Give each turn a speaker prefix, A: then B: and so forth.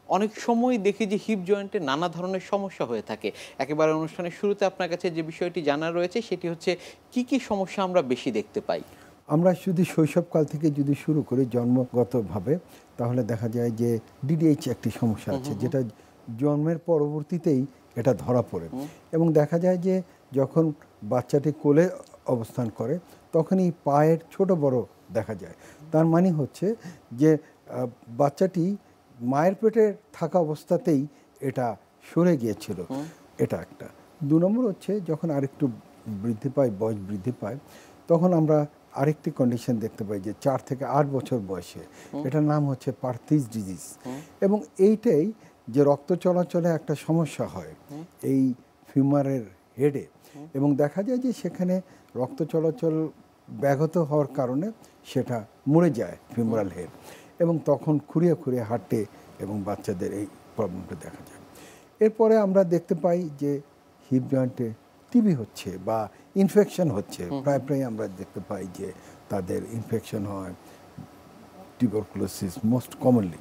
A: অনেক সময় দেখি যে হিপ জয়েন্টে নানা ধরনের সমস্যা হয়ে থাকে। একেবারে অনুষ্ঠানের শুরুতে আপনার কাছে যে বিষয়টি জানা রয়েছে সেটি হচ্ছে কি, কি সমস্যা আমরা বেশি দেখতে পাই?
B: আমরা যদি শৈশবকাল থেকে যদি শুরু করি জন্মগতভাবে, তাহলে দেখা যায় যে ডিডিএইচ একটি সমস্যা
A: হুম,
B: আছে,
A: হুম, হুম,
B: যেটা জন্মের পরবর্তীতেই এটা ধরা পড়ে।
A: হুম,
B: এবং দেখা যায় যে যখন বাচ্চাটি কোলে অবস্থান করে, তখনই পায়ের ছোট বড় দেখা যায়। তার মানে হচ্ছে যে বাচ্চাটি মায়ের পেটে থাকা অবস্থাতেই এটা সরে গিয়েছিল।
A: হুম,
B: এটা একটা। ২ নম্বর হচ্ছে যখন আরেকটু বৃদ্ধি পায়, বয়স বৃদ্ধি পায়, তখন আমরা আরেকটি কন্ডিশন দেখতে পাই যে ৪ থেকে ৮ বছর বয়সে,
A: হুম,
B: এটার নাম হচ্ছে পার্থিস ডিজিজ।
A: হুম,
B: এবং এইটাই যে রক্ত চলাচলে একটা সমস্যা হয়
A: হুম,
B: এই ফিউমারের হেডে,
A: হুম,
B: এবং দেখা যায় যে সেখানে রক্ত চলাচল ব্যাহত হওয়ার কারণে সেটা মরে যায়
A: হুম,
B: ফিউমারাল হেড, এবং তখন খুঁড়িয়ে খুঁড়িয়ে হাঁটে এবং বাচ্চাদের এই প্রবলেমটা দেখা যায়। এরপরে আমরা দেখতে পাই যে হিপ জয়েন্টে টিবি হচ্ছে বা ইনফেকশন হচ্ছে,
A: হুম,
B: প্রায়
A: হুম,
B: প্রায় আমরা দেখতে পাই যে তাদের ইনফেকশন হয়, টিউবারকুলোসিস মোস্ট কমনলি।